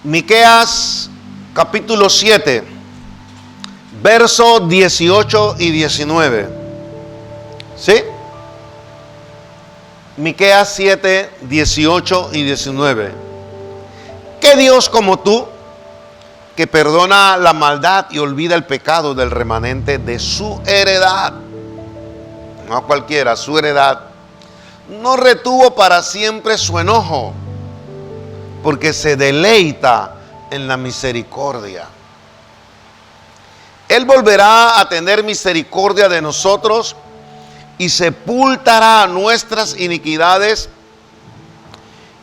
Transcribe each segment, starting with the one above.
Miqueas capítulo 7, versos 18 y 19. ¿Sí? Miqueas 7, 18 y 19. ¿Qué Dios como tú, que perdona la maldad y olvida el pecado del remanente de su heredad? No a cualquiera, su heredad. No retuvo para siempre su enojo, porque se deleita en la misericordia. Él volverá a tener misericordia de nosotros y sepultará nuestras iniquidades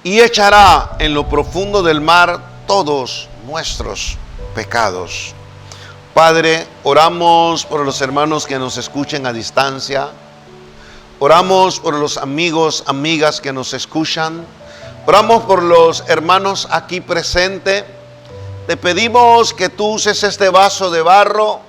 y echará en lo profundo del mar todos nuestros pecados. Padre, oramos por los hermanos que nos escuchen a distancia. Oramos por los amigos, amigas que nos escuchan. Oramos por los hermanos aquí presentes. Te pedimos que tú uses este vaso de barro,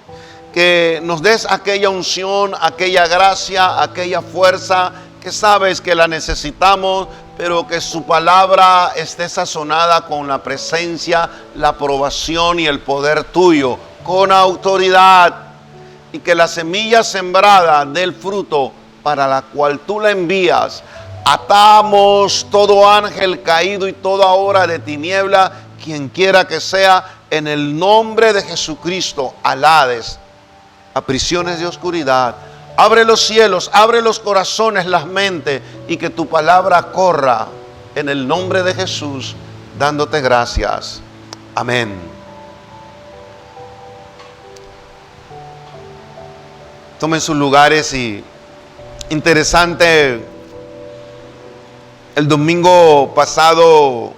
que nos des aquella unción, aquella gracia, aquella fuerza que sabes que la necesitamos, pero que su palabra esté sazonada con la presencia, la aprobación y el poder tuyo, con autoridad, y que la semilla sembrada dé el fruto para la cual tú la envías. Atamos todo ángel caído y toda obra de tiniebla, quien quiera que sea, en el nombre de Jesucristo, al Hades, a prisiones de oscuridad. Abre los cielos, abre los corazones, las mentes, y que tu palabra corra en el nombre de Jesús, dándote gracias. Amén. Tomen sus lugares. Y interesante, el domingo pasado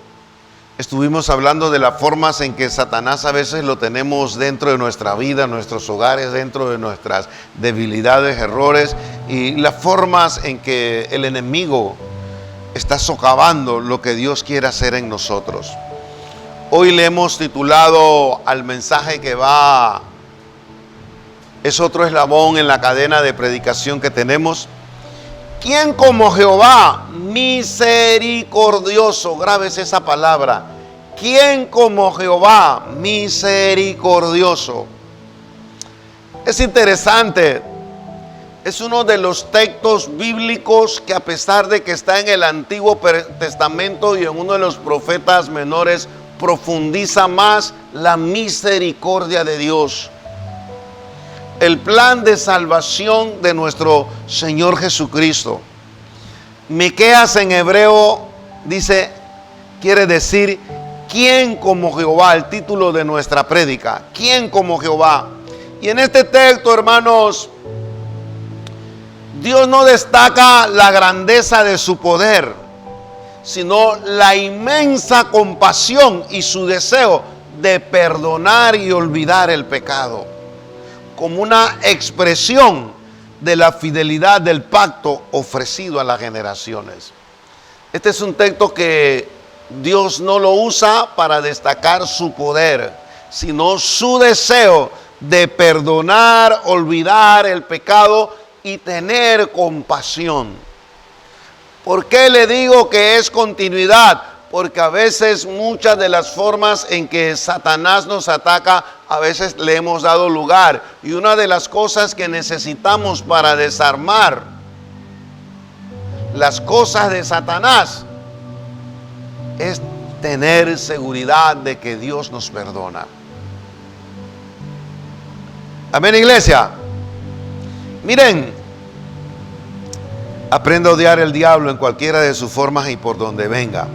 estuvimos hablando de las formas en que Satanás a veces lo tenemos dentro de nuestra vida, nuestros hogares, dentro de nuestras debilidades, errores, y las formas en que el enemigo está socavando lo que Dios quiere hacer en nosotros. Hoy le hemos titulado al mensaje que va, es otro eslabón en la cadena de predicación que tenemos: ¿quién como Jehová misericordioso? Grábese esa palabra. ¿Quién como Jehová misericordioso? Es interesante. Es uno de los textos bíblicos que, a pesar de que está en el Antiguo Testamento y en uno de los profetas menores, profundiza más la misericordia de Dios. El plan de salvación de nuestro Señor Jesucristo. Miqueas en hebreo dice, quiere decir, ¿quién como Jehová? El título de nuestra prédica, ¿quién como Jehová? Y en este texto, hermanos, Dios no destaca la grandeza de su poder, sino la inmensa compasión y su deseo de perdonar y olvidar el pecado, como una expresión de la fidelidad del pacto ofrecido a las generaciones. Este es un texto que Dios no lo usa para destacar su poder, sino su deseo de perdonar, olvidar el pecado y tener compasión. ¿Por qué le digo que es continuidad? Porque a veces muchas de las formas en que Satanás nos ataca, a veces le hemos dado lugar. Y una de las cosas que necesitamos para desarmar las cosas de Satanás es tener seguridad de que Dios nos perdona. Amén, iglesia. Miren, aprenda a odiar el diablo en cualquiera de sus formas y por donde venga.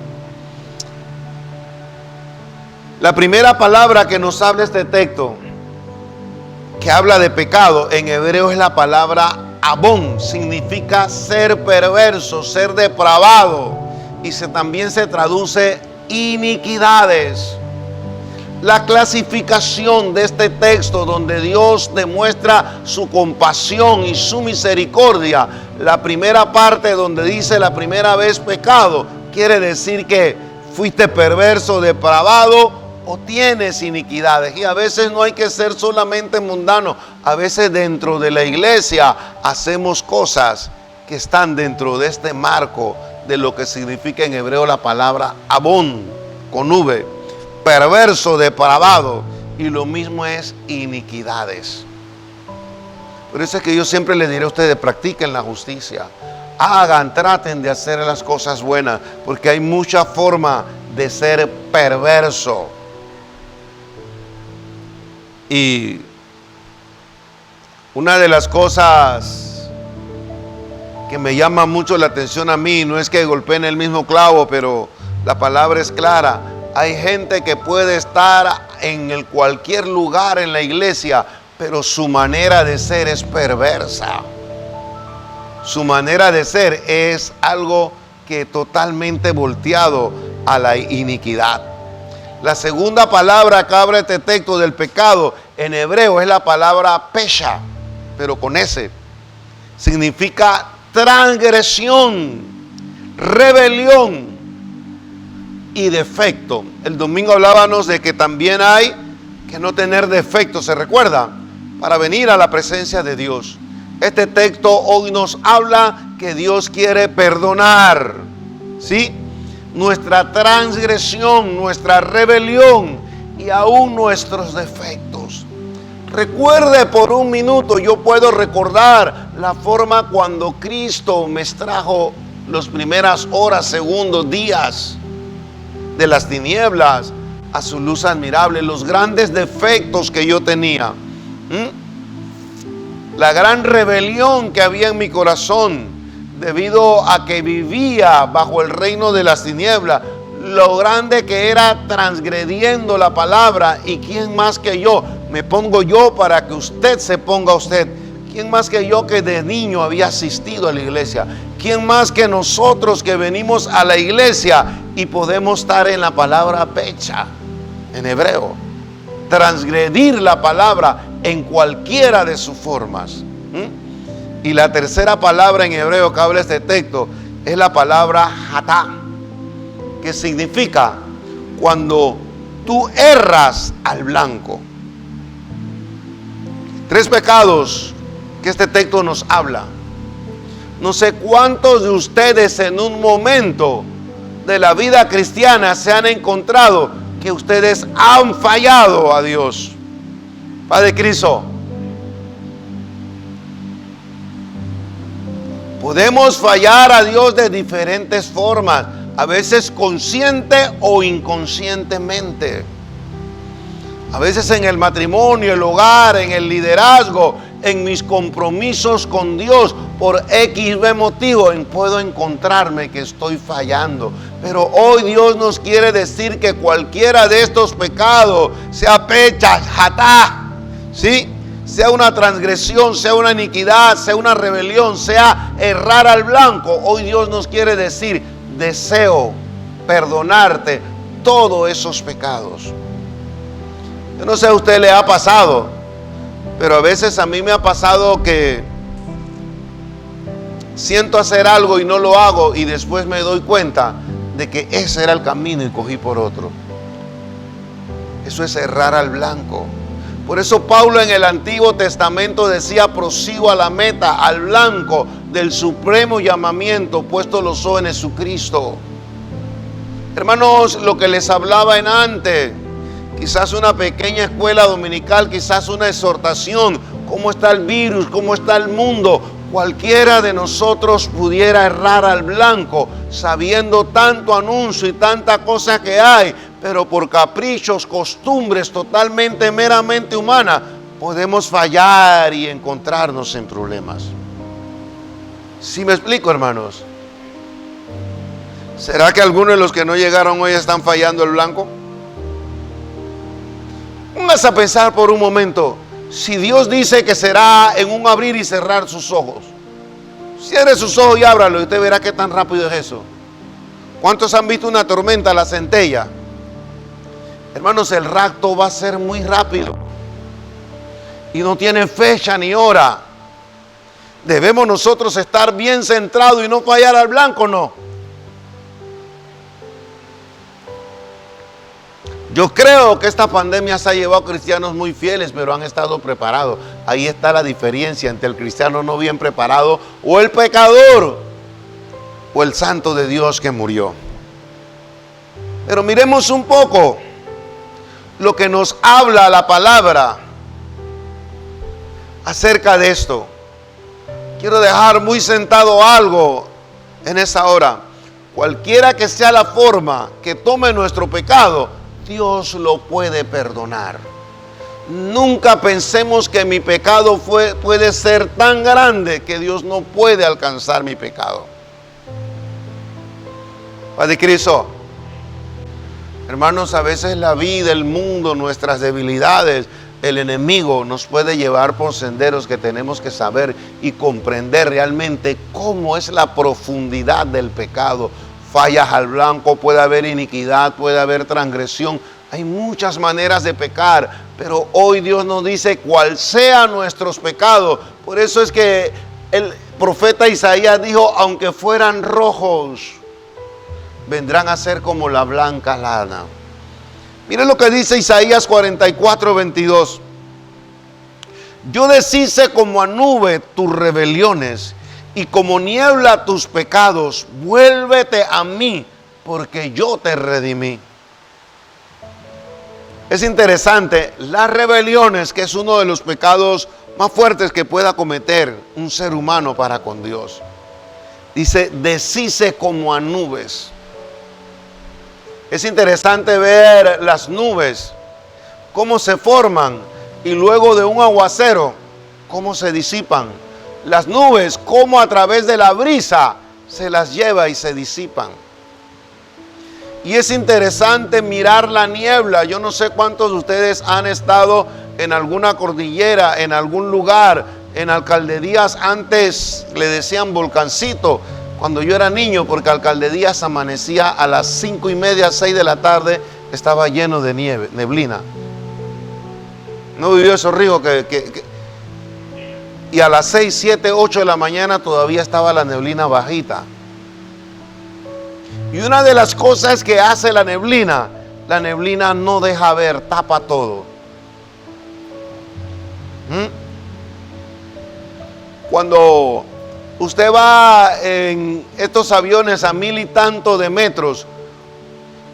La primera palabra que nos habla este texto, que habla de pecado, en hebreo es la palabra abón. Significa ser perverso, ser depravado, y también se traduce iniquidades. La clasificación de este texto, donde Dios demuestra su compasión y su misericordia, la primera parte donde dice la primera vez pecado, quiere decir que fuiste perverso, depravado, o tienes iniquidades. Y a veces no hay que ser solamente mundano. A veces dentro de la iglesia hacemos cosas que están dentro de este marco de lo que significa en hebreo la palabra abón, con V. perverso, depravado. Y lo mismo es iniquidades. Por eso es que yo siempre les diré a ustedes, practiquen la justicia. Hagan, traten de hacer las cosas buenas, porque hay mucha forma de ser perverso. Y una de las cosas que me llama mucho la atención a mí, no es que golpeen el mismo clavo, pero la palabra es clara. Hay gente que puede estar en cualquier lugar en la iglesia, pero su manera de ser es perversa. Su manera de ser es algo que totalmente volteado a la iniquidad. La segunda palabra que abre este texto del pecado en hebreo es la palabra pesha, pero con S. Significa transgresión, rebelión y defecto. El domingo hablábamos de que también hay que no tener defecto, ¿se recuerda? Para venir a la presencia de Dios. Este texto hoy nos habla que Dios quiere perdonar, ¿sí? Nuestra transgresión, nuestra rebelión y aún nuestros defectos. Recuerde por un minuto, yo puedo recordar la forma cuando Cristo me extrajo las primeras horas, segundos, días de las tinieblas a su luz admirable, los grandes defectos que yo tenía. La gran rebelión que había en mi corazón debido a que vivía bajo el reino de las tinieblas, lo grande que era transgrediendo la palabra. ¿Y quién más que yo? Me pongo yo para que usted se ponga usted. ¿Quién más que yo que de niño había asistido a la iglesia? ¿Quién más que nosotros que venimos a la iglesia y podemos estar en la palabra pecha en hebreo? Transgredir la palabra en cualquiera de sus formas. Y la tercera palabra en hebreo que habla este texto es la palabra hatá, que significa cuando tú erras al blanco. Tres pecados que este texto nos habla. No sé cuántos de ustedes en un momento de la vida cristiana se han encontrado que ustedes han fallado a Dios. Padre Cristo, podemos fallar a Dios de diferentes formas, a veces consciente o inconscientemente. A veces en el matrimonio, el hogar, en el liderazgo, en mis compromisos con Dios, por X motivo, puedo encontrarme que estoy fallando. Pero hoy Dios nos quiere decir que cualquiera de estos pecados, sea pecha, hatá, ¿sí?, sea una transgresión, sea una iniquidad, sea una rebelión, sea errar al blanco, hoy Dios nos quiere decir, deseo perdonarte todos esos pecados. Yo no sé a usted le ha pasado, pero a veces a mí me ha pasado que siento hacer algo y no lo hago y después me doy cuenta de que ese era el camino y cogí por otro. Eso es errar al blanco. Por eso Pablo en el Antiguo Testamento decía, prosigo a la meta, al blanco del supremo llamamiento, puesto los ojos en Jesucristo. Hermanos, lo que les hablaba en antes, quizás una pequeña escuela dominical, quizás una exhortación, cómo está el virus, cómo está el mundo. Cualquiera de nosotros pudiera errar al blanco, sabiendo tanto anuncio y tanta cosa que hay, pero por caprichos, costumbres totalmente, meramente humanas, podemos fallar y encontrarnos en problemas. ¿Sí me explico, hermanos? ¿Será que algunos de los que no llegaron hoy están fallando el blanco? Póngase a pensar por un momento. Si Dios dice que será en un abrir y cerrar sus ojos, cierre sus ojos y ábralo y usted verá qué tan rápido es eso. ¿Cuántos han visto una tormenta, la centella? Hermanos, el rapto va a ser muy rápido y no tiene fecha ni hora. Debemos nosotros estar bien centrados y no fallar al blanco, no. Yo creo que esta pandemia se ha llevado a cristianos muy fieles, pero han estado preparados. Ahí está la diferencia entre el cristiano no bien preparado o el pecador o el santo de Dios que murió. Pero miremos un poco. lo que nos habla la palabra acerca de esto. Quiero dejar muy sentado algo en esa hora. Cualquiera que sea la forma que tome nuestro pecado, Dios lo puede perdonar. Nunca pensemos que mi pecado puede ser tan grande que Dios no puede alcanzar mi pecado. Padre Cristo, hermanos, a veces la vida, el mundo, nuestras debilidades, el enemigo nos puede llevar por senderos que tenemos que saber y comprender realmente cómo es la profundidad del pecado. Fallas al blanco, puede haber iniquidad, puede haber transgresión. Hay muchas maneras de pecar, pero hoy Dios nos dice cuál sea nuestros pecados. Por eso es que el profeta Isaías dijo, aunque fueran rojos, vendrán a ser como la blanca lana. Miren lo que dice Isaías 44:22. Yo deshice como a nube tus rebeliones y como niebla tus pecados. Vuélvete a mí, porque yo te redimí. Es interesante, las rebeliones, que es uno de los pecados más fuertes que pueda cometer un ser humano para con Dios. Dice, deshice como a nubes. Es interesante ver las nubes, cómo se forman y luego de un aguacero, cómo se disipan. Las nubes, cómo a través de la brisa se las lleva y se disipan. Y es interesante mirar la niebla. Yo no sé cuántos de ustedes han estado en alguna cordillera, en algún lugar, en alcaldías. Antes le decían volcancito cuando yo era niño, porque Alcaldías amanecía a las 5:30, 6 de la tarde, estaba lleno de nieve, neblina. ¿No vivió esos ríos y a las 6, 7, 8 de la mañana todavía estaba la neblina bajita? Y una de las cosas que hace la neblina no deja ver, tapa todo. Cuando usted va en estos aviones a 1000 y tanto de metros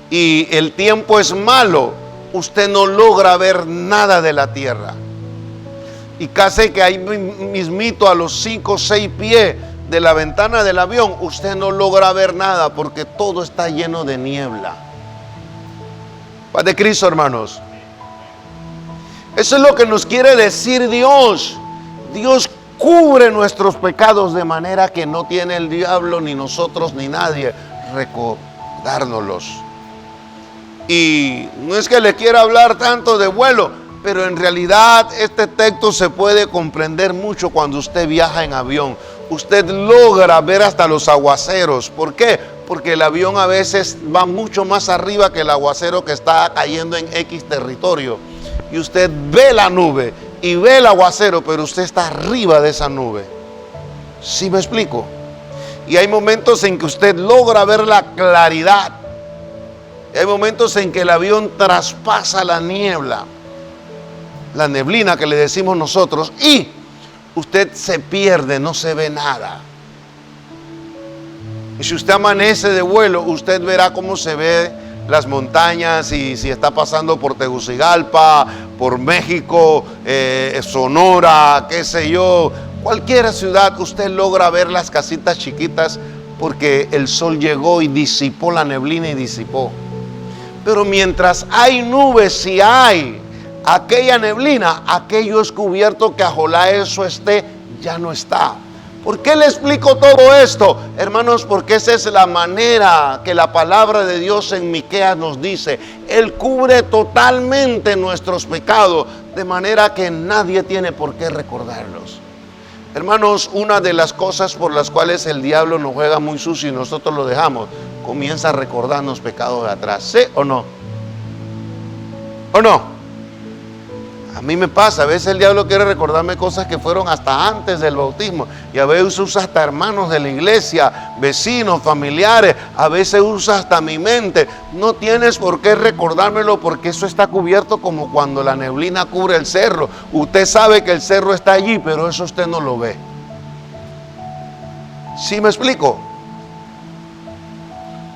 y el tiempo es malo, usted no logra ver nada de la tierra. Y casi que ahí mismito a los 5 o 6 pies de la ventana del avión, usted no logra ver nada porque todo está lleno de niebla. Paz de Cristo, hermanos. Eso es lo que nos quiere decir Dios. Dios cubre nuestros pecados de manera que no tiene el diablo, ni nosotros, ni nadie recordárnoslos. Y no es que le quiera hablar tanto de vuelo, pero en realidad este texto se puede comprender mucho cuando usted viaja en avión. Usted logra ver hasta los aguaceros. ¿Por qué? Porque el avión a veces va mucho más arriba que el aguacero que está cayendo en X territorio. Y usted ve la nube y ve el aguacero, pero usted está arriba de esa nube. ¿Sí me explico? Y hay momentos en que usted logra ver la claridad. Y hay momentos en que el avión traspasa la niebla, la neblina que le decimos nosotros, y usted se pierde, no se ve nada. Y si usted amanece de vuelo, usted verá cómo se ve las montañas, y si está pasando por Tegucigalpa, por México, Sonora, qué sé yo, cualquier ciudad, usted logra ver las casitas chiquitas porque el sol llegó y disipó la neblina y disipó. Pero mientras hay nubes y hay aquella neblina, aquello es cubierto que ojalá eso esté, ya no está. ¿Por qué le explico todo esto? Hermanos, porque esa es la manera que la palabra de Dios en Miqueas nos dice. Él cubre totalmente nuestros pecados, de manera que nadie tiene por qué recordarlos. Hermanos, una de las cosas por las cuales el diablo nos juega muy sucio y nosotros lo dejamos, comienza a recordarnos pecados de atrás. ¿Sí o no? ¿O no? A mí me pasa, a veces el diablo quiere recordarme cosas que fueron hasta antes del bautismo, y a veces usa hasta hermanos de la iglesia, vecinos, familiares, a veces usa hasta mi mente. No tienes por qué recordármelo, porque eso está cubierto como cuando la neblina cubre el cerro. Usted sabe que el cerro está allí, pero eso usted no lo ve. ¿Sí me explico?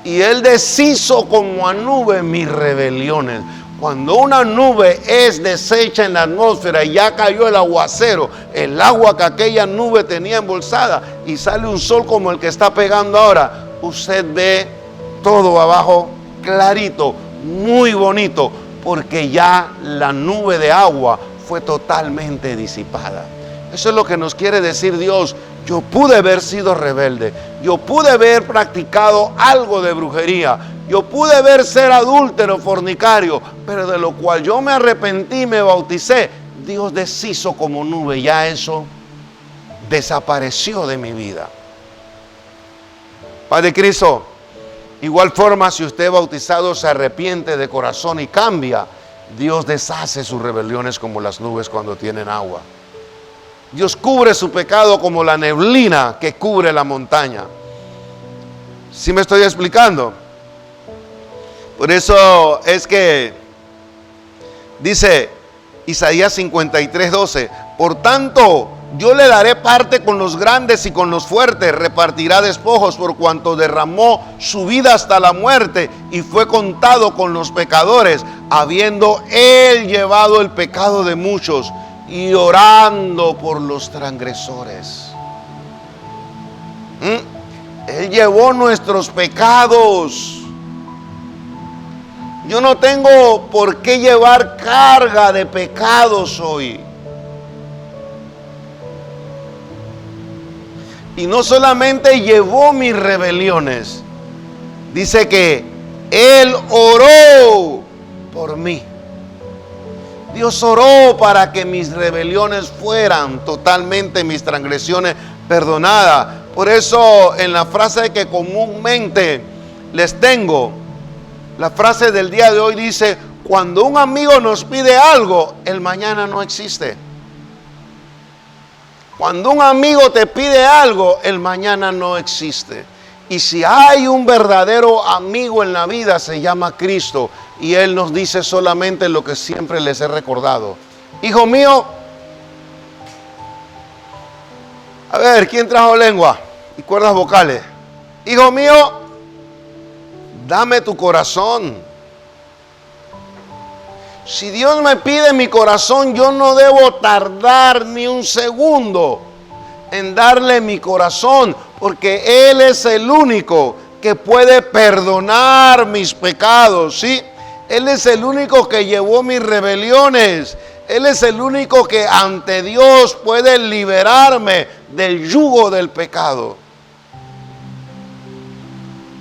Y Él deshizo como a nube mis rebeliones. Cuando una nube es deshecha en la atmósfera y ya cayó el aguacero, el agua que aquella nube tenía embolsada, y sale un sol como el que está pegando ahora, usted ve todo abajo clarito, muy bonito, porque ya la nube de agua fue totalmente disipada. Eso es lo que nos quiere decir Dios. Yo pude haber sido rebelde, yo pude haber practicado algo de brujería, yo pude haber ser adúltero, fornicario, pero de lo cual yo me arrepentí, me bauticé, Dios deshizo como nube, ya eso desapareció de mi vida. Padre Cristo, igual forma, si usted bautizado se arrepiente de corazón y cambia, Dios deshace sus rebeliones como las nubes cuando tienen agua. Dios cubre su pecado como la neblina que cubre la montaña. ¿Sí me estoy explicando? Por eso es que dice Isaías 53:12, por tanto, yo le daré parte con los grandes y con los fuertes, repartirá despojos por cuanto derramó su vida hasta la muerte y fue contado con los pecadores, habiendo él llevado el pecado de muchos y orando por los transgresores. Él llevó nuestros pecados. Yo no tengo por qué llevar carga de pecados hoy. Y no solamente llevó mis rebeliones, dice que Él oró por mí. Dios oró para que mis rebeliones fueran totalmente, mis transgresiones perdonadas. Por eso en la frase que comúnmente les tengo, la frase del día de hoy dice, cuando un amigo nos pide algo, el mañana no existe. Cuando un amigo te pide algo, el mañana no existe. Y si hay un verdadero amigo en la vida, se llama Cristo. Y Él nos dice solamente lo que siempre les he recordado. Hijo mío, a ver, ¿quién trajo lengua y cuerdas vocales? Hijo mío, dame tu corazón. Si Dios me pide mi corazón, yo no debo tardar ni un segundo en darle mi corazón, porque Él es el único que puede perdonar mis pecados, ¿sí? Él es el único que llevó mis rebeliones. Él es el único que ante Dios puede liberarme del yugo del pecado.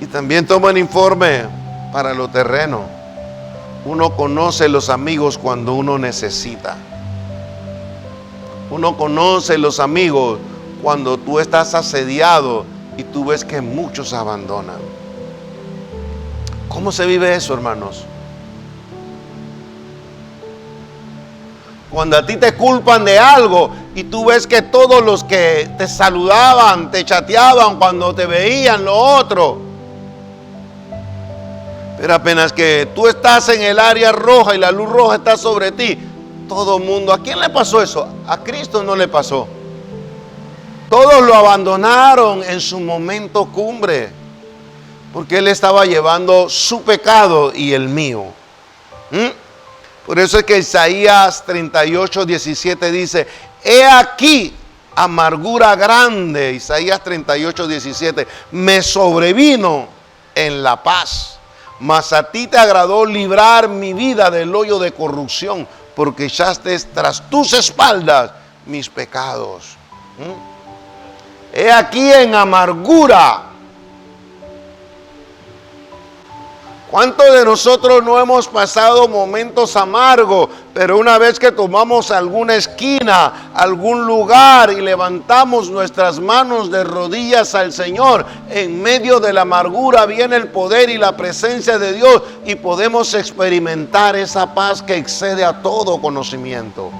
Y también toman informe para lo terreno. Uno conoce los amigos cuando uno necesita. Uno conoce los amigos cuando tú estás asediado y tú ves que muchos abandonan. ¿Cómo se vive eso, hermanos? Cuando a ti te culpan de algo y tú ves que todos los que te saludaban, te chateaban cuando te veían lo otro. Pero apenas que tú estás en el área roja y la luz roja está sobre ti, todo el mundo, ¿a quién le pasó eso? A Cristo no le pasó. Todos lo abandonaron en su momento cumbre, porque Él estaba llevando su pecado y el mío. Por eso es que Isaías 38:17 dice, he aquí amargura grande, Isaías 38:17, me sobrevino en la paz, mas a ti te agradó librar mi vida del hoyo de corrupción, porque echaste tras tus espaldas mis pecados. He aquí en amargura. ¿Cuántos de nosotros no hemos pasado momentos amargos, pero una vez que tomamos alguna esquina, algún lugar y levantamos nuestras manos de rodillas al Señor, en medio de la amargura viene el poder y la presencia de Dios y podemos experimentar esa paz que excede a todo conocimiento?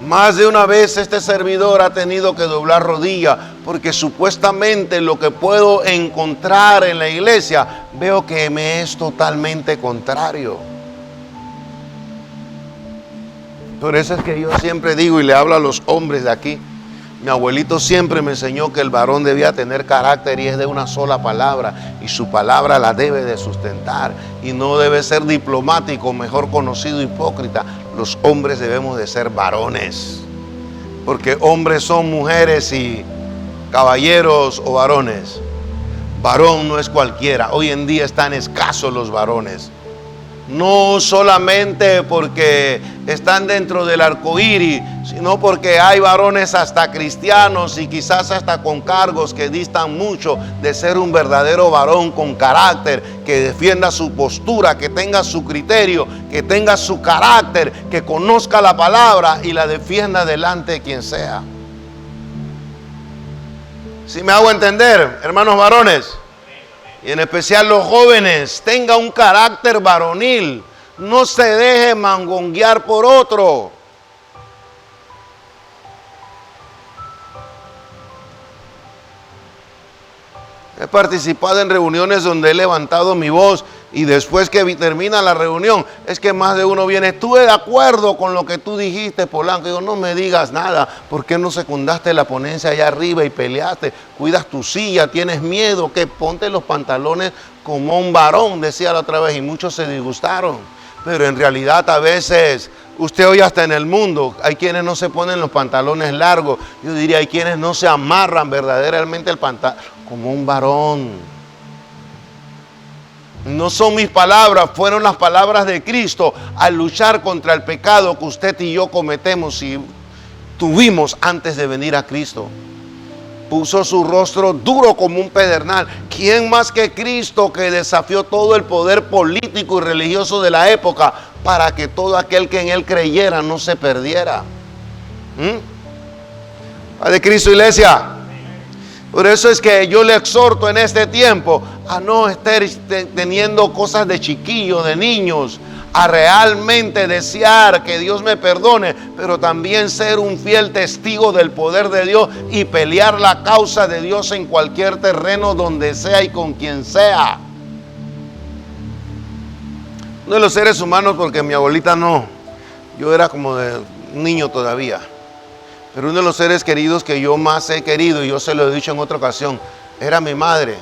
Más de una vez este servidor ha tenido que doblar rodilla porque supuestamente lo que puedo encontrar en la iglesia veo que me es totalmente contrario. Por eso es que yo siempre digo y le hablo a los hombres de aquí, Mi abuelito siempre me enseñó que el varón debía tener carácter y es de una sola palabra, y su palabra la debe de sustentar y no debe ser diplomático, mejor conocido hipócrita. Los hombres debemos de ser varones, porque hombres son mujeres y caballeros o varones. Varón no es cualquiera. Hoy en día están escasos los varones. No solamente porque están dentro del arco iris, sino porque hay varones hasta cristianos y quizás hasta con cargos que distan mucho de ser un verdadero varón con carácter, que defienda su postura, que tenga su criterio, que tenga su carácter, que conozca la palabra y la defienda delante de quien sea. ¿Sí me hago entender, hermanos varones? Y en especial los jóvenes, tenga un carácter varonil. No se deje mangonguear por otro. He participado en reuniones donde he levantado mi voz y después que termina la reunión, es que más de uno viene, estuve de acuerdo con lo que tú dijiste, Polanco. Digo, no me digas nada. ¿Por qué no secundaste la ponencia allá arriba y peleaste? Cuidas tu silla, tienes miedo, que ponte los pantalones como un varón, decía la otra vez, y muchos se disgustaron. Pero en realidad a veces, usted oye hasta en el mundo, hay quienes no se ponen los pantalones largos. Yo diría, hay quienes no se amarran verdaderamente el pantalón como un varón. No son mis palabras, fueron las palabras de Cristo al luchar contra el pecado que usted y yo cometemos y tuvimos antes de venir a Cristo. Puso su rostro duro como un pedernal. ¿Quién más que Cristo, que desafió todo el poder político y religioso de la época para que todo aquel que en él creyera no se perdiera? Padre Cristo, iglesia. Por eso es que yo le exhorto en este tiempo a no estar teniendo cosas de chiquillo, de niños, a realmente desear que Dios me perdone, pero también ser un fiel testigo del poder de Dios y pelear la causa de Dios en cualquier terreno, donde sea y con quien sea. Uno de los seres humanos, porque mi abuelita no, yo era como de un niño todavía. Pero uno de los seres queridos que yo más he querido, y yo se lo he dicho en otra ocasión, era mi madre,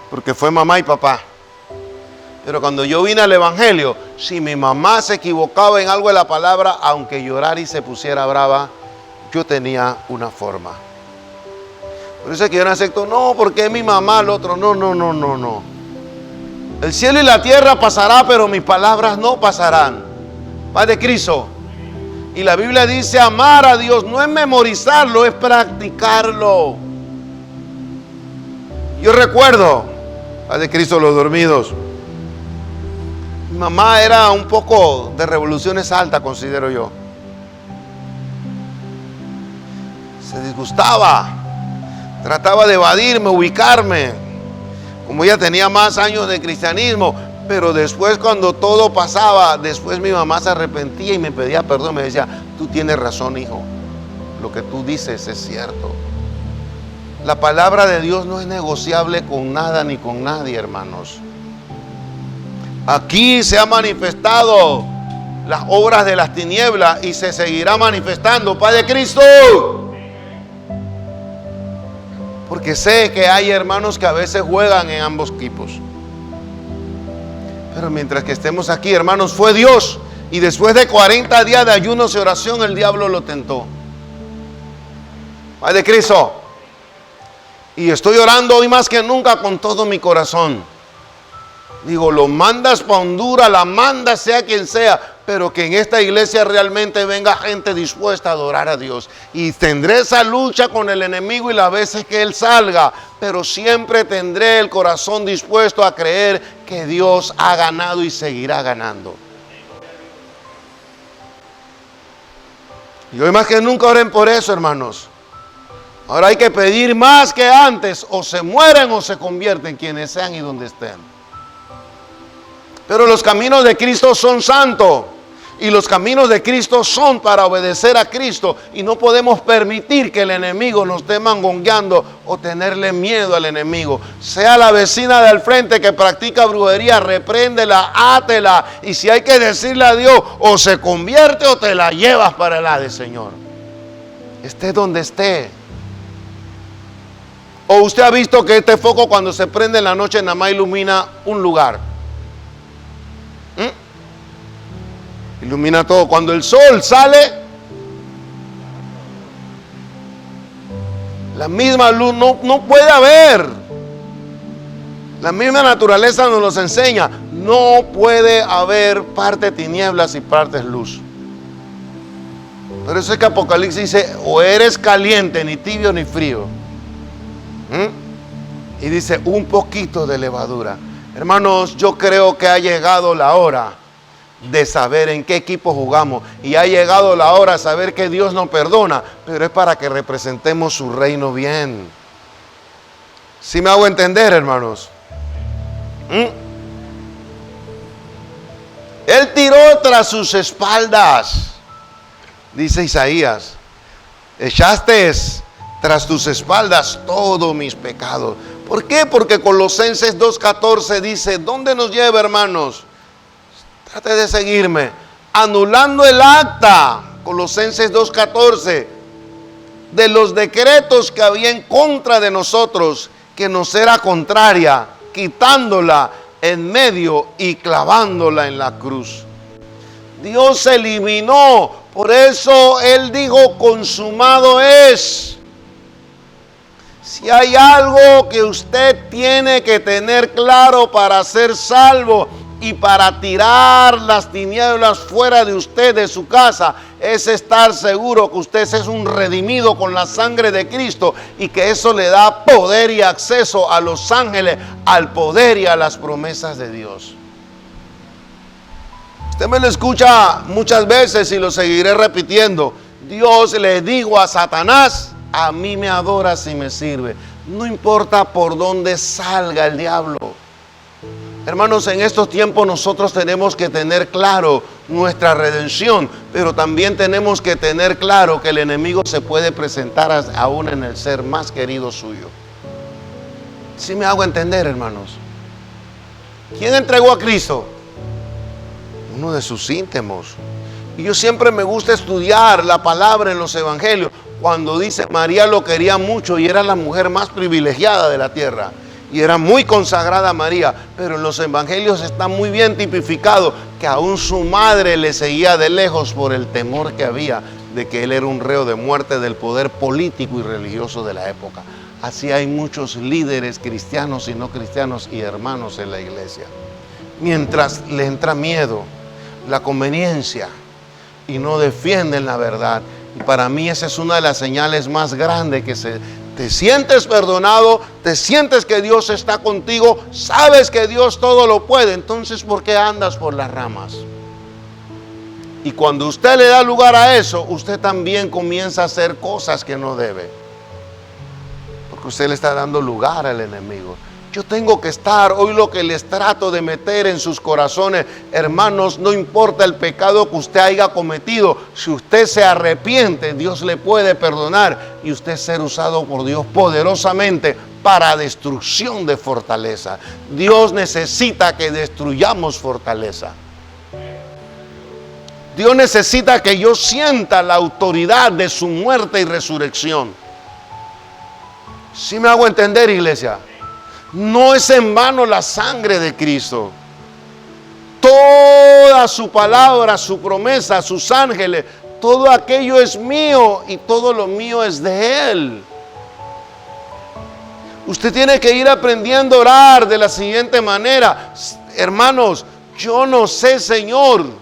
porque fue mamá y papá. Pero cuando yo vine al Evangelio, si mi mamá se equivocaba en algo de la palabra, aunque llorara y se pusiera brava, yo tenía una forma. Por eso es que yo no acepto, no, porque es mi mamá, el otro, no. El cielo y la tierra pasará, pero mis palabras no pasarán. Padre Cristo. Y la Biblia dice, amar a Dios no es memorizarlo, es practicarlo. Yo recuerdo, Padre Cristo, los dormidos. Mi mamá era un poco de revoluciones altas, considero yo. Se disgustaba, trataba de evadirme, ubicarme. Como ella tenía más años de cristianismo, pero después, cuando todo pasaba, después mi mamá se arrepentía y me pedía perdón. Me decía, tú tienes razón, hijo, lo que tú dices es cierto. La palabra de Dios no es negociable con nada ni con nadie, hermanos. Aquí se ha manifestado las obras de las tinieblas y se seguirá manifestando, Padre Cristo. Porque sé que hay hermanos que a veces juegan en ambos equipos. Pero mientras que estemos aquí, hermanos, fue Dios. Y después de 40 días de ayunos y oración, el diablo lo tentó. Padre Cristo. Y estoy orando hoy más que nunca con todo mi corazón. Digo, lo mandas para Honduras, la mandas sea quien sea, pero que en esta iglesia realmente venga gente dispuesta a adorar a Dios. Y tendré esa lucha con el enemigo y las veces que él salga, pero siempre tendré el corazón dispuesto a creer que Dios ha ganado y seguirá ganando. Y hoy más que nunca oren por eso, hermanos. Ahora hay que pedir más que antes, o se mueren o se convierten, quienes sean y donde estén. Pero los caminos de Cristo son santos. Y los caminos de Cristo son para obedecer a Cristo. Y no podemos permitir que el enemigo nos esté mangongueando o tenerle miedo al enemigo. Sea la vecina del frente que practica brujería, repréndela, átela. Y si hay que decirle a Dios, o se convierte o te la llevas para el Hades, Señor. esté donde esté. ¿O usted ha visto que este foco cuando se prende en la noche nada más ilumina un lugar? Ilumina todo. Cuando el sol sale, la misma luz no puede haber. La misma naturaleza nos los enseña. No puede haber parte tinieblas y parte luz. Por eso es que Apocalipsis dice, o eres caliente, ni tibio ni frío. Y dice, un poquito de levadura. Hermanos, yo creo que ha llegado la hora de saber en qué equipo jugamos. Y ha llegado la hora de saber que Dios nos perdona, pero es para que representemos su reino bien. ¿Sí me hago entender, hermanos? Él tiró tras sus espaldas, dice Isaías, echaste tras tus espaldas todos mis pecados. ¿Por qué? Porque Colosenses 2:14 dice, ¿dónde nos lleva, hermanos? Trate de seguirme. Anulando el acta, Colosenses 2:14, de los decretos que había en contra de nosotros, que nos era contraria, quitándola en medio y clavándola en la cruz. Dios eliminó, por eso Él dijo, consumado es. Si hay algo que usted tiene que tener claro para ser salvo y para tirar las tinieblas fuera de usted, de su casa, es estar seguro que usted es un redimido con la sangre de Cristo y que eso le da poder y acceso a los ángeles, al poder y a las promesas de Dios. Usted me lo escucha muchas veces y lo seguiré repitiendo. Dios le dijo a Satanás, a mí me adoras y me sirve. No importa por dónde salga el diablo. Hermanos, en estos tiempos nosotros tenemos que tener claro nuestra redención, pero también tenemos que tener claro que el enemigo se puede presentar aún en el ser más querido suyo. ¿Sí me hago entender, hermanos? ¿Quién entregó a Cristo? Uno de sus íntimos. Y yo siempre me gusta estudiar la palabra en los evangelios, cuando dice María lo quería mucho y era la mujer más privilegiada de la tierra. Y era muy consagrada a María, pero en los evangelios está muy bien tipificado que aún su madre le seguía de lejos por el temor que había de que él era un reo de muerte del poder político y religioso de la época. Así hay muchos líderes cristianos y no cristianos y hermanos en la iglesia. Mientras le entra miedo, la conveniencia y no defienden la verdad. Y para mí esa es una de las señales más grandes que te sientes perdonado, te sientes que Dios está contigo, sabes que Dios todo lo puede, entonces ¿por qué andas por las ramas? Y cuando usted le da lugar a eso, usted también comienza a hacer cosas que no debe, porque usted le está dando lugar al enemigo. Yo tengo que estar, hoy lo que les trato de meter en sus corazones, hermanos, no importa el pecado que usted haya cometido, si usted se arrepiente, Dios le puede perdonar y usted ser usado por Dios poderosamente para destrucción de fortaleza. Dios necesita que destruyamos fortaleza. Dios necesita que yo sienta la autoridad de su muerte y resurrección. ¿Sí me hago entender, iglesia? No es en vano la sangre de Cristo. Toda su palabra, su promesa, sus ángeles, todo aquello es mío y todo lo mío es de Él. Usted tiene que ir aprendiendo a orar de la siguiente manera. Hermanos, yo no sé, Señor.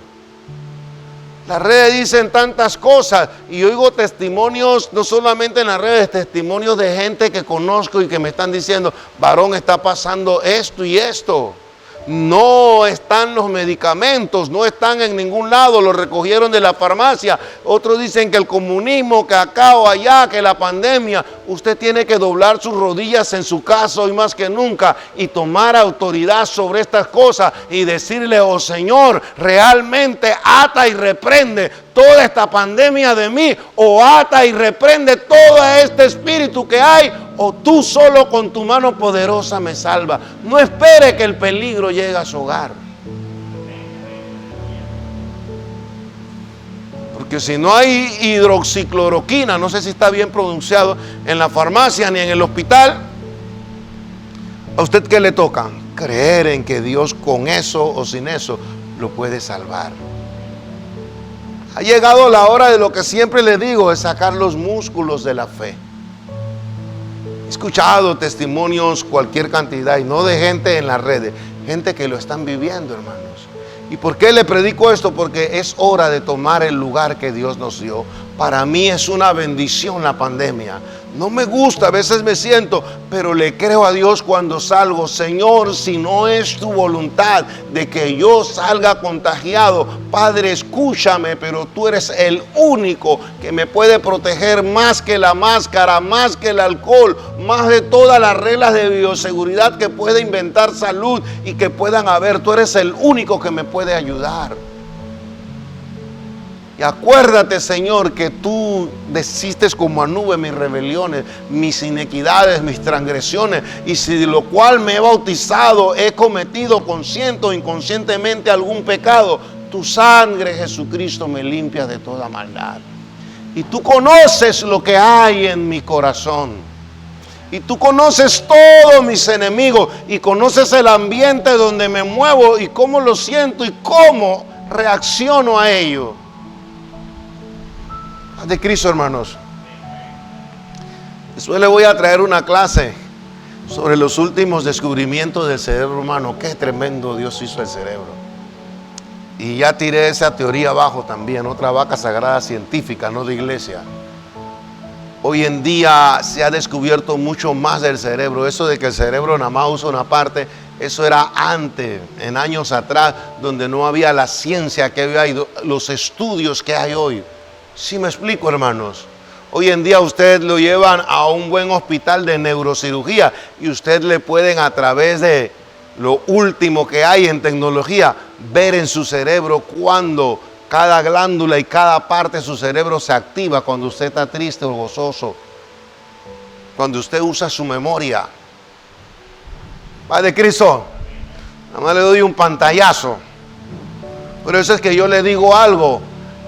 Las redes dicen tantas cosas y oigo testimonios, no solamente en las redes, testimonios de gente que conozco y que me están diciendo, varón, está pasando esto y esto. No están los medicamentos, no están en ningún lado, los recogieron de la farmacia. Otros dicen que el comunismo, que acá o allá, que la pandemia. Usted tiene que doblar sus rodillas en su casa hoy más que nunca y tomar autoridad sobre estas cosas y decirle, oh Señor, realmente ata y reprende toda esta pandemia de mí, o ata y reprende todo este espíritu que hay, o tú solo con tu mano poderosa me salva. No espere que el peligro llegue a su hogar. Porque si no hay hidroxicloroquina, no sé si está bien pronunciado, en la farmacia ni en el hospital, ¿a usted qué le toca? Creer en que Dios con eso o sin eso lo puede salvar. Ha llegado la hora de lo que siempre le digo, es sacar los músculos de la fe. He escuchado testimonios, cualquier cantidad, y no de gente en las redes, gente que lo están viviendo, hermanos. ¿Y por qué le predico esto? Porque es hora de tomar el lugar que Dios nos dio. Para mí es una bendición la pandemia. No me gusta, a veces me siento, pero le creo a Dios cuando salgo. Señor, si no es tu voluntad de que yo salga contagiado, Padre, escúchame, pero tú eres el único que me puede proteger más que la máscara, más que el alcohol, más de todas las reglas de bioseguridad que puede inventar salud y que puedan haber. Tú eres el único que me puede ayudar. Y acuérdate, Señor, que tú desistes como a nube mis rebeliones, mis inequidades, mis transgresiones. Y si de lo cual me he bautizado, he cometido consciente o inconscientemente algún pecado, tu sangre, Jesucristo, me limpia de toda maldad. Y tú conoces lo que hay en mi corazón. Y tú conoces todos mis enemigos. Y conoces el ambiente donde me muevo y cómo lo siento y cómo reacciono a ello. De Cristo, hermanos. Después le voy a traer una clase sobre los últimos descubrimientos del cerebro humano. Qué tremendo Dios hizo el cerebro. Y ya tiré esa teoría abajo también, otra vaca sagrada científica, no de iglesia. Hoy en día se ha descubierto mucho más del cerebro. Eso de que el cerebro nada más usa una parte, eso era antes, en años atrás, donde no había la ciencia que hay, los estudios que hay hoy. ¿Sí me explico, hermanos? Hoy en día usted lo llevan a un buen hospital de neurocirugía y usted le pueden, a través de lo último que hay en tecnología, ver en su cerebro cuando cada glándula y cada parte de su cerebro se activa, cuando usted está triste o gozoso, cuando usted usa su memoria. Padre Cristo, nada más le doy un pantallazo. Por eso es que yo le digo algo.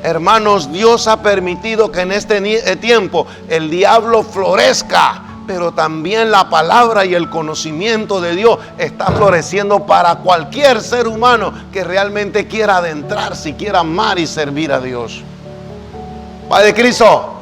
Hermanos, Dios ha permitido que en este tiempo el diablo florezca, pero también la palabra y el conocimiento de Dios está floreciendo para cualquier ser humano que realmente quiera adentrarse y quiera amar y servir a Dios. Padre Cristo,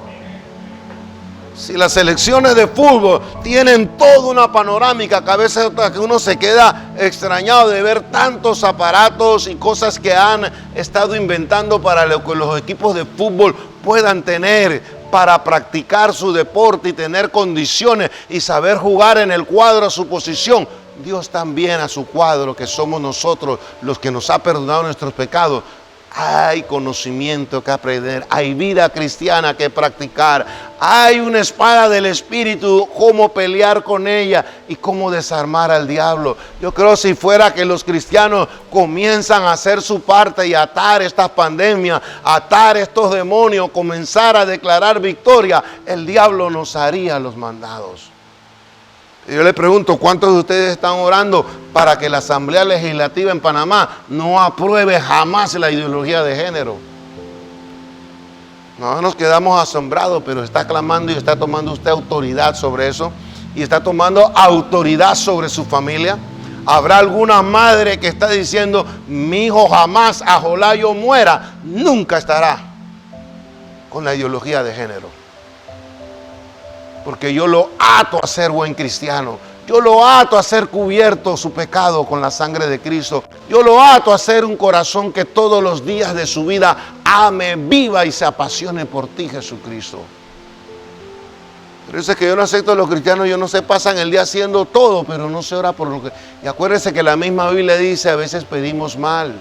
si las selecciones de fútbol tienen toda una panorámica, que a veces que uno se queda extrañado de ver tantos aparatos y cosas que han estado inventando para que los equipos de fútbol puedan tener para practicar su deporte y tener condiciones y saber jugar en el cuadro a su posición. Dios también a su cuadro, que somos nosotros los que nos ha perdonado nuestros pecados. Hay conocimiento que aprender, hay vida cristiana que practicar, hay una espada del Espíritu, cómo pelear con ella y cómo desarmar al diablo. Yo creo si fuera que los cristianos comienzan a hacer su parte y atar estas pandemias, atar estos demonios, comenzar a declarar victoria, el diablo nos haría los mandados. Yo le pregunto, ¿cuántos de ustedes están orando para que la Asamblea Legislativa en Panamá no apruebe jamás la ideología de género? No nos quedamos asombrados, pero está clamando y está tomando usted autoridad sobre eso. Y está tomando autoridad sobre su familia. ¿Habrá alguna madre que está diciendo, mi hijo jamás, ojalá yo muera? Nunca estará con la ideología de género. Porque yo lo ato a ser buen cristiano. Yo lo ato a ser cubierto su pecado con la sangre de Cristo. Yo lo ato a ser un corazón que todos los días de su vida ame, viva y se apasione por ti, Jesucristo. Pero eso es que yo no acepto a los cristianos, yo no sé, pasan el día haciendo todo, pero no se ora por lo que... Y acuérdense que la misma Biblia dice, a veces pedimos mal.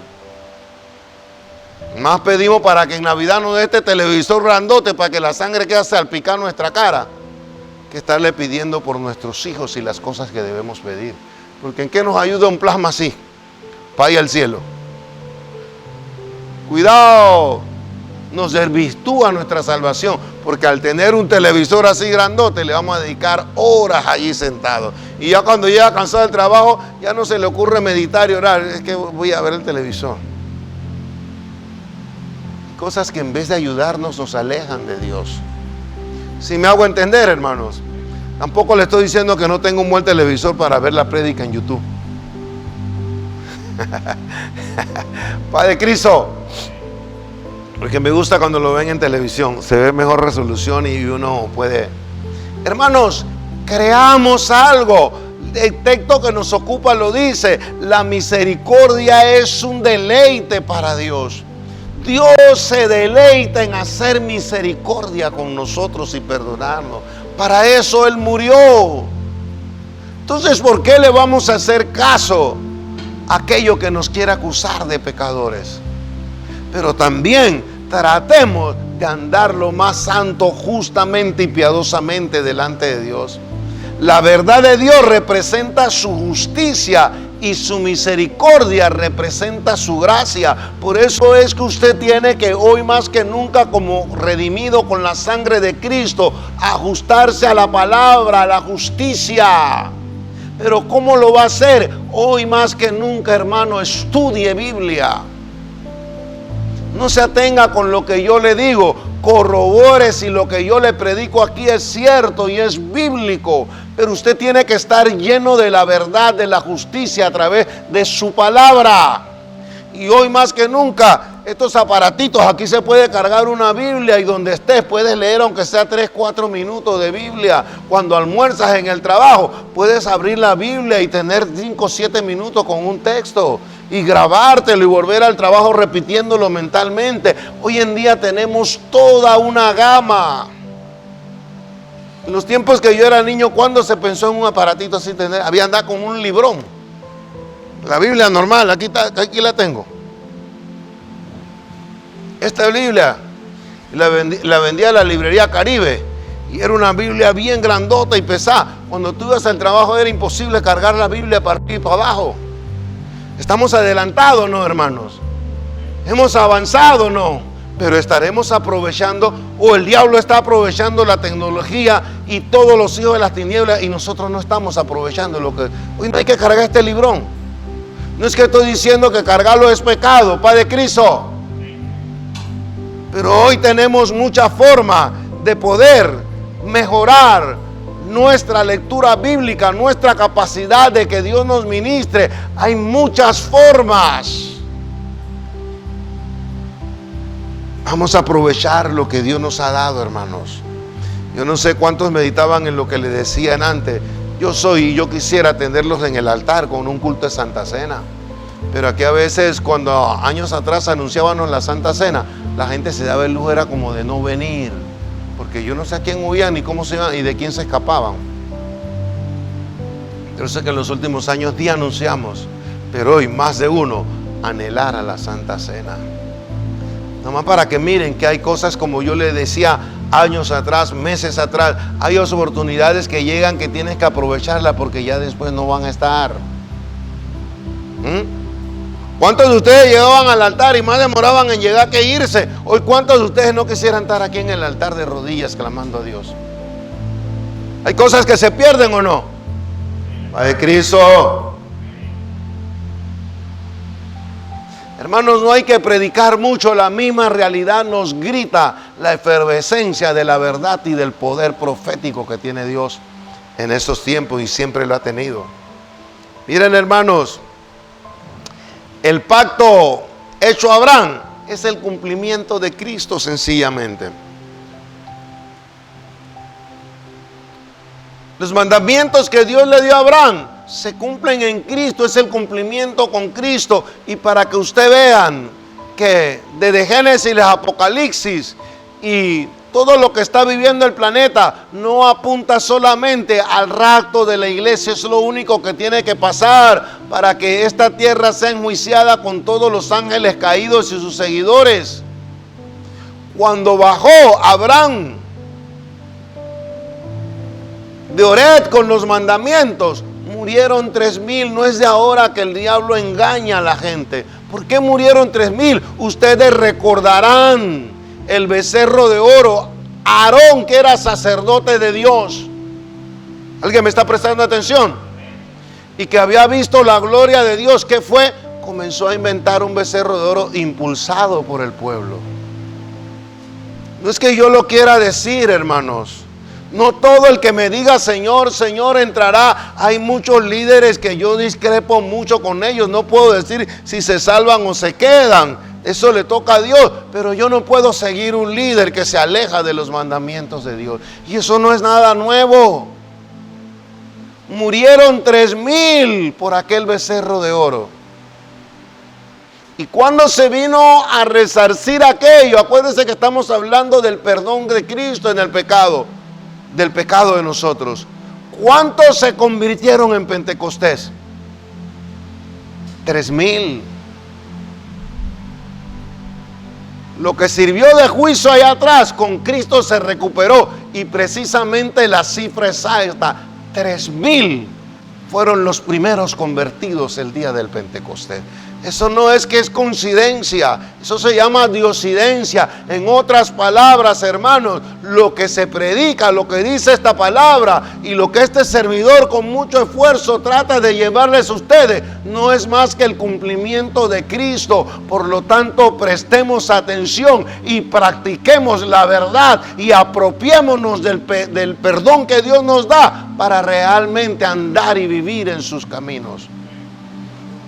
Más pedimos para que en Navidad nos dé este televisor grandote para que la sangre quede salpicar nuestra cara, que estarle pidiendo por nuestros hijos y las cosas que debemos pedir. Porque ¿en qué nos ayuda un plasma así? Para ir al cielo. Cuidado, nos desvirtúa nuestra salvación, porque al tener un televisor así grandote le vamos a dedicar horas allí sentados. Y ya cuando llega cansado del trabajo, ya no se le ocurre meditar y orar, es que voy a ver el televisor. cosas que en vez de ayudarnos nos alejan de Dios. Si me hago entender, hermanos. Tampoco le estoy diciendo que no tengo un buen televisor para ver la prédica en YouTube. Padre Cristo, porque me gusta cuando lo ven en televisión, se ve mejor resolución y uno puede. Hermanos, creamos algo. El texto que nos ocupa lo dice: la misericordia es un deleite para Dios. Dios se deleita en hacer misericordia con nosotros y perdonarnos. Para eso Él murió. Entonces, ¿por qué le vamos a hacer caso a aquello que nos quiera acusar de pecadores? Pero también tratemos de andar lo más santo, justamente y piadosamente delante de Dios. La verdad de Dios representa su justicia y su misericordia representa su gracia. Por eso es que usted tiene que hoy más que nunca, como redimido con la sangre de Cristo, ajustarse a la palabra, a la justicia. Pero ¿cómo lo va a hacer? Hoy más que nunca, hermano, estudie Biblia. No se atenga con lo que yo le digo, corrobore si lo que yo le predico aquí es cierto y es bíblico. Pero usted tiene que estar lleno de la verdad, de la justicia a través de su palabra. Y hoy más que nunca, estos aparatitos, aquí se puede cargar una Biblia y donde estés puedes leer aunque sea 3-4 minutos de Biblia. Cuando almuerzas en el trabajo, puedes abrir la Biblia y tener 5-7 minutos con un texto y grabártelo y volver al trabajo repitiéndolo mentalmente. Hoy en día tenemos toda una gama. En los tiempos que yo era niño, ¿cuándo se pensó en un aparatito así? Había andado con un librón. La Biblia normal, aquí la tengo. Esta Biblia la vendía a la librería Caribe. Y era una Biblia bien grandota y pesada. Cuando tú ibas al trabajo era imposible cargar la Biblia para arriba y para abajo. Estamos adelantados, ¿no, hermanos? Hemos avanzado, ¿no? Pero estaremos aprovechando, o el diablo está aprovechando la tecnología y todos los hijos de las tinieblas, y nosotros no estamos aprovechando lo que... Hoy no hay que cargar este librón. No es que estoy diciendo que cargarlo es pecado, Padre Cristo. Pero hoy tenemos mucha forma de poder mejorar nuestra lectura bíblica, nuestra capacidad de que Dios nos ministre. Hay muchas formas. Vamos a aprovechar lo que Dios nos ha dado, hermanos. Yo no sé cuántos meditaban en lo que le decían antes. Yo quisiera atenderlos en el altar con un culto de Santa Cena. Pero aquí a veces, cuando años atrás anunciábamos la Santa Cena, la gente se daba el lujo, era como de no venir. Porque yo no sé a quién huían, ni cómo se iban, y de quién se escapaban. Yo sé que en los últimos años día anunciamos, pero hoy más de uno anhelar a la Santa Cena. Nomás para que miren que hay cosas, como yo les decía años atrás, meses atrás, hay oportunidades que llegan que tienes que aprovecharlas porque ya después no van a estar. ¿Cuántos de ustedes llegaban al altar y más demoraban en llegar que irse? Hoy, ¿cuántos de ustedes no quisieran estar aquí en el altar de rodillas clamando a Dios? ¿Hay cosas que se pierden o no? Padre Cristo. Hermanos, no hay que predicar mucho, la misma realidad nos grita la efervescencia de la verdad y del poder profético que tiene Dios en estos tiempos y siempre lo ha tenido. Miren, hermanos, el pacto hecho a Abraham es el cumplimiento de Cristo sencillamente. Los mandamientos que Dios le dio a Abraham se cumplen en Cristo, es el cumplimiento con Cristo. Y para que usted vean que desde Génesis a Apocalipsis y todo lo que está viviendo el planeta no apunta solamente al rapto de la iglesia, es lo único que tiene que pasar para que esta tierra sea enjuiciada con todos los ángeles caídos y sus seguidores. Cuando bajó Abraham de Oret con los mandamientos, murieron 3,000. No es de ahora que el diablo engaña a la gente. ¿Por qué murieron 3,000? Ustedes recordarán el becerro de oro, Aarón, que era sacerdote de Dios. ¿Alguien me está prestando atención? Y que había visto la gloria de Dios. ¿Qué fue? Comenzó a inventar un becerro de oro impulsado por el pueblo. No es que yo lo quiera decir, hermanos. No todo el que me diga Señor, Señor entrará. Hay muchos líderes que yo discrepo mucho con ellos. No puedo decir si se salvan o se quedan. Eso le toca a Dios. Pero yo no puedo seguir un líder que se aleja de los mandamientos de Dios. Y eso no es nada nuevo. Murieron 3,000 por aquel becerro de oro. Y cuando se vino a resarcir aquello, acuérdense que estamos hablando del perdón de Cristo en el pecado, del pecado de nosotros. ¿Cuántos se convirtieron en Pentecostés? 3,000. Lo que sirvió de juicio allá atrás, con Cristo se recuperó. Y precisamente la cifra exacta, 3,000 fueron los primeros convertidos el día del Pentecostés. Eso no es que es coincidencia, eso se llama diosidencia. En otras palabras, hermanos, lo que se predica, lo que dice esta palabra y lo que este servidor con mucho esfuerzo trata de llevarles a ustedes, no es más que el cumplimiento de Cristo. Por lo tanto, prestemos atención y practiquemos la verdad y apropiémonos del perdón que Dios nos da para realmente andar y vivir en sus caminos.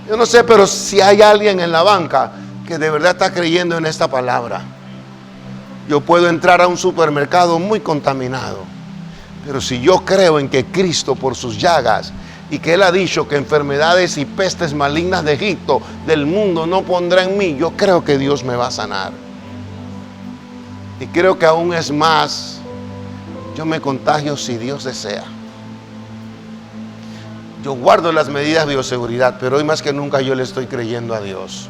Yo no sé, pero si hay alguien en la banca que de verdad está creyendo en esta palabra. Yo puedo entrar a un supermercado muy contaminado, pero si yo creo en que Cristo por sus llagas y que Él ha dicho que enfermedades y pestes malignas de Egipto, del mundo, no pondrá en mí, yo creo que Dios me va a sanar. Y creo que aún es más, yo me contagio si Dios desea. Yo guardo las medidas de bioseguridad, pero hoy más que nunca yo le estoy creyendo a Dios.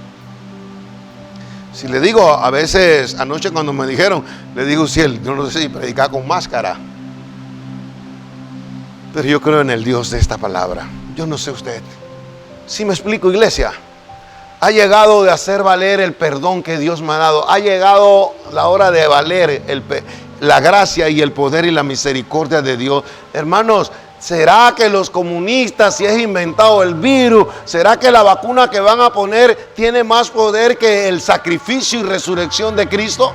Si le digo, a veces, anoche cuando me dijeron, le digo, si yo no sé si predicar con máscara, pero yo creo en el Dios de esta palabra. Yo no sé usted. ¿Sí me explico, iglesia? Ha llegado de hacer valer el perdón que Dios me ha dado. Ha llegado la hora de valer la gracia y el poder y la misericordia de Dios. Hermanos, ¿será que los comunistas, si es inventado el virus, será que la vacuna que van a poner tiene más poder que el sacrificio y resurrección de Cristo?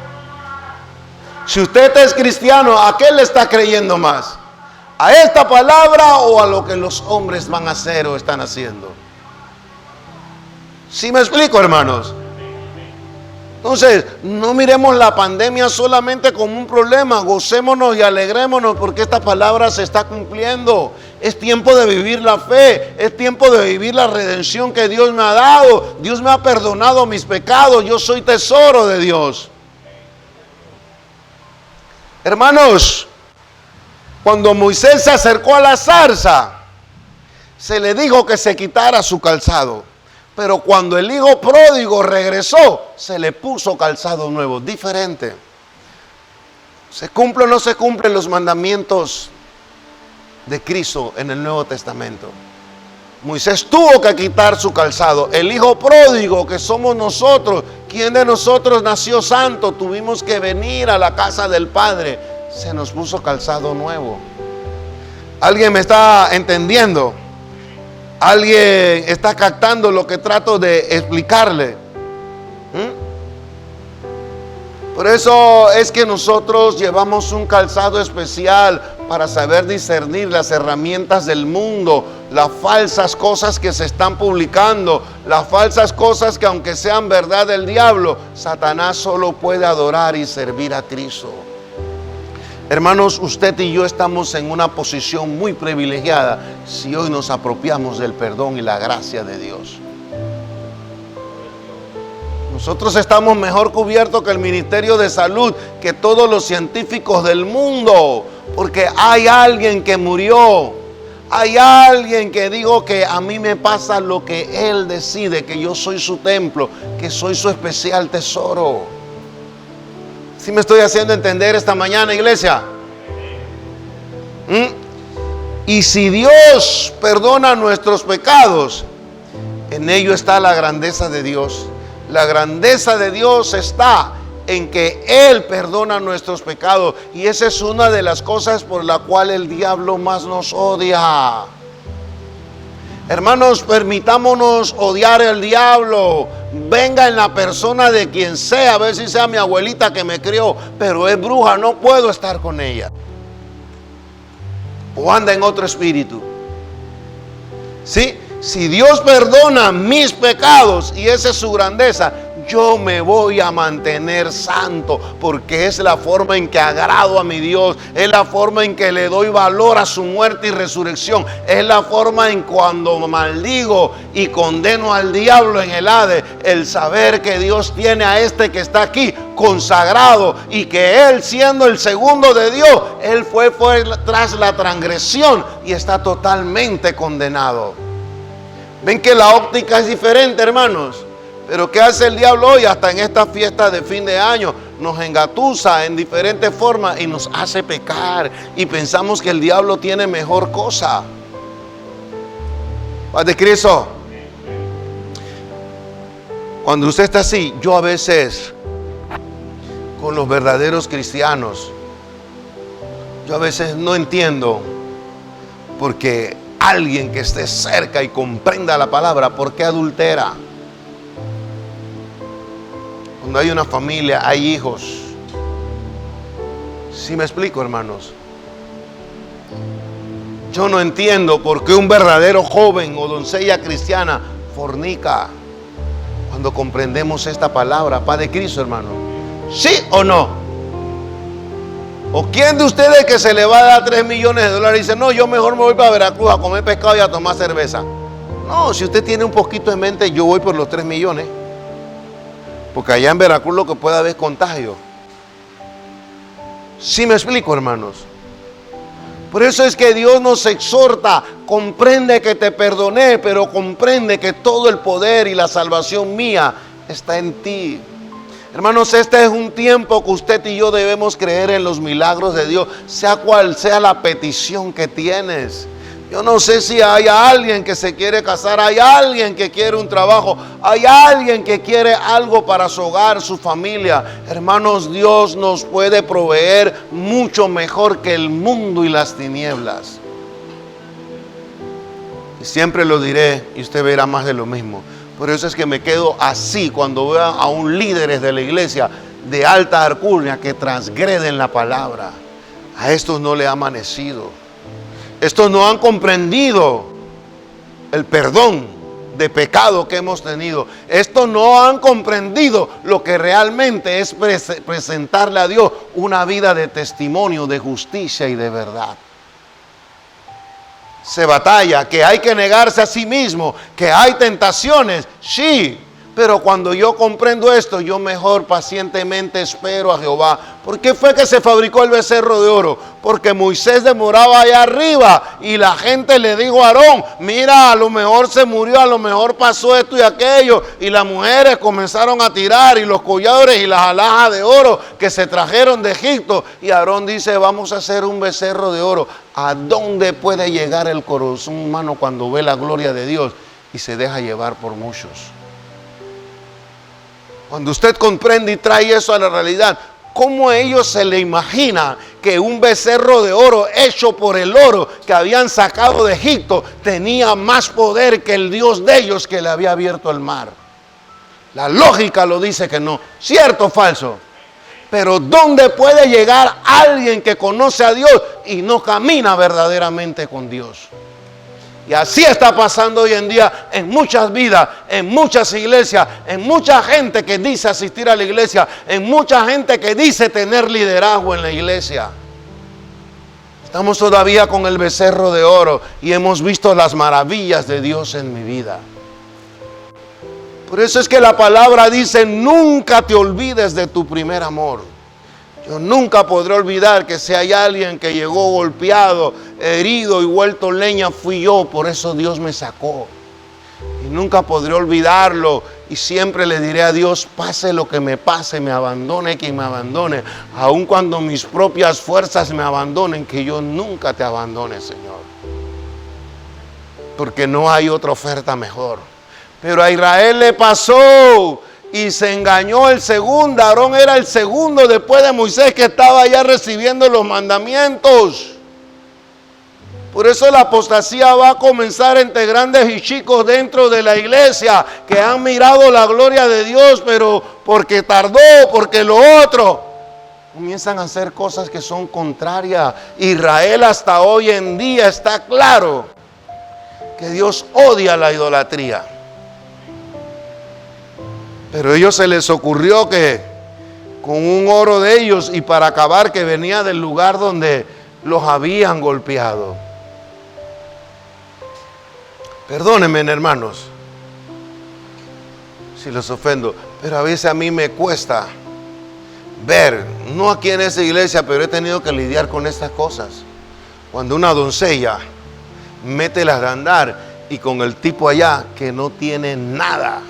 Si usted es cristiano, ¿a qué le está creyendo más? ¿A esta palabra o a lo que los hombres van a hacer o están haciendo? ¿Sí me explico, hermanos? Entonces, no miremos la pandemia solamente como un problema, gocémonos y alegrémonos porque esta palabra se está cumpliendo. Es tiempo de vivir la fe, es tiempo de vivir la redención que Dios me ha dado. Dios me ha perdonado mis pecados, yo soy tesoro de Dios. Hermanos, cuando Moisés se acercó a la zarza, se le dijo que se quitara su calzado. Pero cuando el hijo pródigo regresó, se le puso calzado nuevo, diferente. ¿Se cumplen o no se cumplen los mandamientos de Cristo en el Nuevo Testamento? Moisés tuvo que quitar su calzado. El hijo pródigo que somos nosotros, ¿quién de nosotros nació santo? Tuvimos que venir a la casa del Padre. Se nos puso calzado nuevo. ¿Alguien me está entendiendo? ¿Alguien está captando lo que trato de explicarle? Por eso es que nosotros llevamos un calzado especial para saber discernir las herramientas del mundo, las falsas cosas que se están publicando, las falsas cosas que aunque sean verdad del diablo, Satanás solo puede adorar y servir a Cristo. Hermanos, usted y yo estamos en una posición muy privilegiada si hoy nos apropiamos del perdón y la gracia de Dios. Nosotros estamos mejor cubiertos que el Ministerio de Salud, que todos los científicos del mundo, porque hay alguien que murió, hay alguien que dijo que a mí me pasa lo que Él decide, que yo soy su templo, que soy su especial tesoro. ¿Sí me estoy haciendo entender esta mañana, iglesia? Y si Dios perdona nuestros pecados, en ello está la grandeza de Dios. La grandeza de Dios está en que Él perdona nuestros pecados. Y esa es una de las cosas por la cual el diablo más nos odia. Hermanos, permitámonos odiar al diablo. Venga en la persona de quien sea, a ver si sea mi abuelita que me crió, pero es bruja, no puedo estar con ella. O anda en otro espíritu. ¿Sí? Si Dios perdona mis pecados y esa es su grandeza, yo me voy a mantener santo, porque es la forma en que agrado a mi Dios, es la forma en que le doy valor a su muerte y resurrección, es la forma en cuando maldigo y condeno al diablo en el Hades, el saber que Dios tiene a este que está aquí consagrado y que él, siendo el segundo de Dios, él fue tras la transgresión y está totalmente condenado. Ven que la óptica es diferente, hermanos. Pero ¿qué hace el diablo hoy? Hasta en esta fiesta de fin de año nos engatusa en diferentes formas y nos hace pecar. Y pensamos que el diablo tiene mejor cosa. Paz de Cristo. Cuando usted está así, yo a veces, con los verdaderos cristianos, yo a veces no entiendo, porque alguien que esté cerca y comprenda la palabra, ¿por qué adultera? Cuando hay una familia, hay hijos. ¿Sí me explico, hermanos? Yo no entiendo por qué un verdadero joven o doncella cristiana fornica. Cuando comprendemos esta palabra, paz de Cristo, hermano. ¿Sí o no? ¿O quién de ustedes que se le va a dar 3 millones de dólares y dice, no, yo mejor me voy para Veracruz a comer pescado y a tomar cerveza? No, si usted tiene un poquito en mente, yo voy por los 3 millones. Porque allá en Veracruz lo que puede haber es contagio. ¿Sí me explico, hermanos? Por eso es que Dios nos exhorta, comprende que te perdoné, pero comprende que todo el poder y la salvación mía está en ti. Hermanos, este es un tiempo que usted y yo debemos creer en los milagros de Dios, sea cual sea la petición que tienes. Yo no sé si hay alguien que se quiere casar, hay alguien que quiere un trabajo, hay alguien que quiere algo para su hogar, su familia. Hermanos, Dios nos puede proveer mucho mejor que el mundo y las tinieblas. Y siempre lo diré y usted verá más de lo mismo. Por eso es que me quedo así cuando veo a un líderes de la iglesia de alta alcurnia que transgreden la palabra. A estos no le ha amanecido. Estos no han comprendido el perdón de pecado que hemos tenido. Estos no han comprendido lo que realmente es presentarle a Dios una vida de testimonio, de justicia y de verdad. Se batalla, que hay que negarse a sí mismo, que hay tentaciones, sí. Pero cuando yo comprendo esto, yo mejor pacientemente espero a Jehová. ¿Por qué fue que se fabricó el becerro de oro? Porque Moisés demoraba allá arriba y la gente le dijo a Aarón, mira, a lo mejor se murió, a lo mejor pasó esto y aquello. Y las mujeres comenzaron a tirar y los collares y las alhajas de oro que se trajeron de Egipto. Y Aarón dice, vamos a hacer un becerro de oro. ¿A dónde puede llegar el corazón humano cuando ve la gloria de Dios y se deja llevar por muchos? Cuando usted comprende y trae eso a la realidad, ¿cómo a ellos se le imagina que un becerro de oro hecho por el oro que habían sacado de Egipto tenía más poder que el Dios de ellos que le había abierto el mar? La lógica lo dice que no. ¿Cierto o falso? Pero ¿dónde puede llegar alguien que conoce a Dios y no camina verdaderamente con Dios? Y así está pasando hoy en día en muchas vidas, en muchas iglesias, en mucha gente que dice asistir a la iglesia, en mucha gente que dice tener liderazgo en la iglesia. Estamos todavía con el becerro de oro y hemos visto las maravillas de Dios en mi vida. Por eso es que la palabra dice, nunca te olvides de tu primer amor. Yo nunca podré olvidar que si hay alguien que llegó golpeado, herido y vuelto leña, fui yo. Por eso Dios me sacó. Y nunca podré olvidarlo. Y siempre le diré a Dios, pase lo que me pase, me abandone quien me abandone. Aun cuando mis propias fuerzas me abandonen, que yo nunca te abandone, Señor. Porque no hay otra oferta mejor. Pero a Israel le pasó. Y se engañó el segundo. Aarón era el segundo después de Moisés que estaba ya recibiendo los mandamientos. Por eso la apostasía va a comenzar entre grandes y chicos dentro de la iglesia, que han mirado la gloria de Dios, pero porque tardó, porque lo otro. Comienzan a hacer cosas que son contrarias. Israel hasta hoy en día está claro que Dios odia la idolatría. Pero a ellos se les ocurrió que con un oro de ellos, y para acabar, que venía del lugar donde los habían golpeado. Perdónenme, hermanos, si los ofendo, pero a veces a mí me cuesta ver, no aquí en esa iglesia, pero he tenido que lidiar con estas cosas. Cuando una doncella mete las de andar y con el tipo allá que no tiene nada,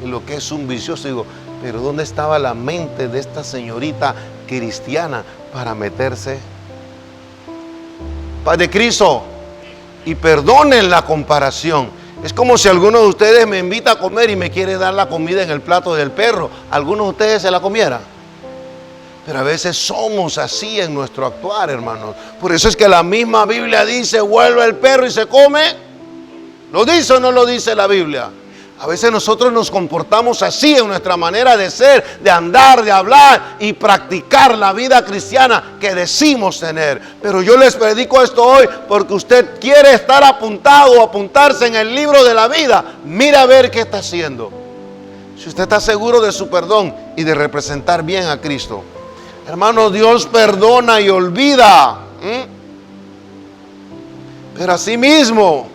y lo que es un vicioso, digo, pero ¿dónde estaba la mente de esta señorita cristiana para meterse? Padre Cristo, y perdonen la comparación. Es como si alguno de ustedes me invita a comer y me quiere dar la comida en el plato del perro. ¿Alguno de ustedes se la comiera? Pero a veces somos así en nuestro actuar, hermanos. Por eso es que la misma Biblia dice, vuelve el perro y se come. ¿Lo dice o no lo dice la Biblia? A veces nosotros nos comportamos así en nuestra manera de ser, de andar, de hablar y practicar la vida cristiana que decimos tener. Pero yo les predico esto hoy porque usted quiere estar apuntado o apuntarse en el libro de la vida. Mira a ver qué está haciendo. Si usted está seguro de su perdón y de representar bien a Cristo. Hermano, Dios perdona y olvida. Pero asimismo,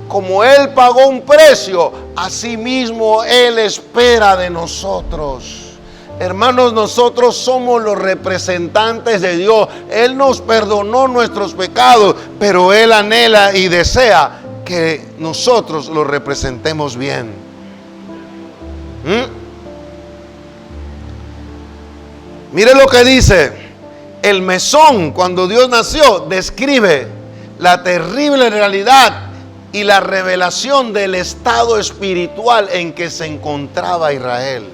como Él pagó un precio, asimismo Él espera de nosotros. Hermanos, nosotros somos los representantes de Dios. Él nos perdonó nuestros pecados, pero Él anhela y desea que nosotros lo representemos bien. Mire lo que dice. El mesón, cuando Dios nació, describe la terrible realidad y la revelación del estado espiritual en que se encontraba Israel.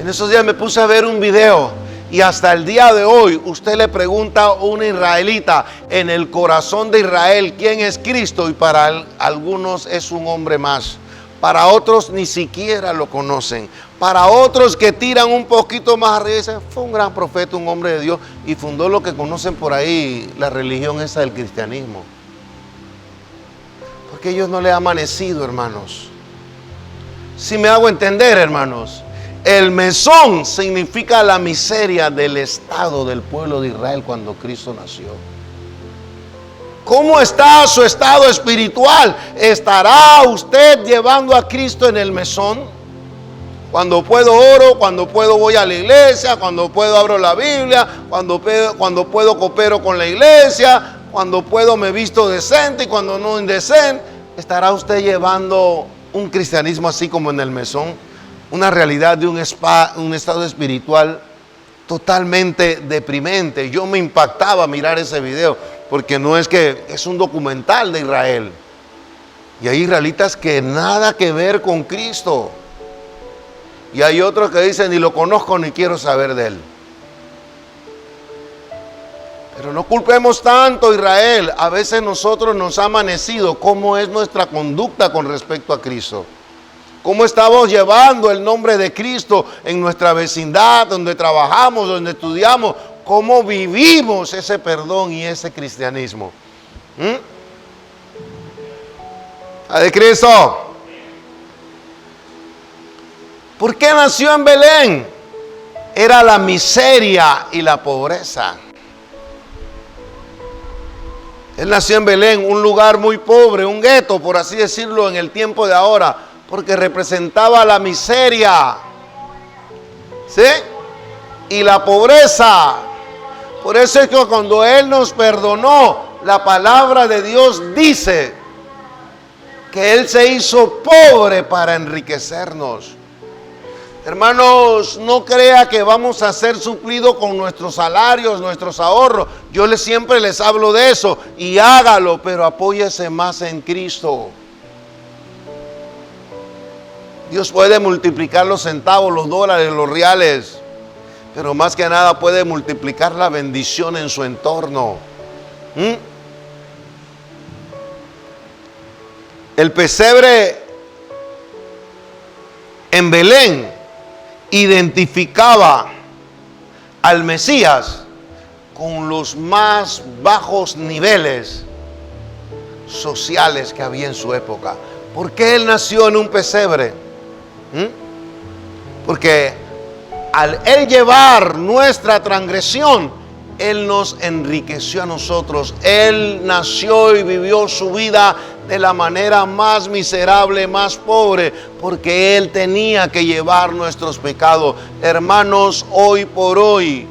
En esos días me puse a ver un video y hasta el día de hoy usted le pregunta a un israelita en el corazón de Israel quién es Cristo, y para algunos es un hombre más. Para otros ni siquiera lo conocen. Para otros que tiran un poquito más arriba dicen, fue un gran profeta, un hombre de Dios, y fundó lo que conocen por ahí, la religión esa del cristianismo. Porque ellos no les ha amanecido, hermanos. Si me hago entender, hermanos, el mesón significa la miseria del estado del pueblo de Israel cuando Cristo nació. ¿Cómo está su estado espiritual? ¿Estará usted llevando a Cristo en el mesón? Cuando puedo oro, cuando puedo voy a la iglesia, cuando puedo abro la Biblia, cuando puedo coopero con la iglesia, cuando puedo me visto decente y cuando no indecente. ¿Estará usted llevando un cristianismo así como en el mesón? Una realidad de un estado espiritual totalmente deprimente. Yo me impactaba mirar ese video, porque no es que es un documental de Israel. Y hay israelitas que nada que ver con Cristo. Y hay otros que dicen, ni lo conozco ni quiero saber de él. Pero no culpemos tanto a Israel. A veces nosotros nos ha amanecido cómo es nuestra conducta con respecto a Cristo. Cómo estamos llevando el nombre de Cristo en nuestra vecindad, donde trabajamos, donde estudiamos. Cómo vivimos ese perdón y ese cristianismo. ¿A de Cristo? ¿Por qué nació en Belén? Era la miseria y la pobreza. Él nació en Belén, un lugar muy pobre, un gueto, por así decirlo, en el tiempo de ahora, porque representaba la miseria, ¿sí? Y la pobreza. Por eso es que cuando Él nos perdonó, la palabra de Dios dice que Él se hizo pobre para enriquecernos. Hermanos, no crea que vamos a ser suplidos con nuestros salarios, nuestros ahorros. Yo siempre les hablo de eso, y hágalo, pero apóyese más en Cristo. Dios puede multiplicar los centavos, los dólares, los reales, pero más que nada puede multiplicar la bendición en su entorno. El pesebre en Belén identificaba al Mesías con los más bajos niveles sociales que había en su época. ¿Por qué él nació en un pesebre? Porque al él llevar nuestra transgresión, él nos enriqueció a nosotros. Él nació y vivió su vida de la manera más miserable, más pobre, porque él tenía que llevar nuestros pecados. Hermanos, hoy por hoy,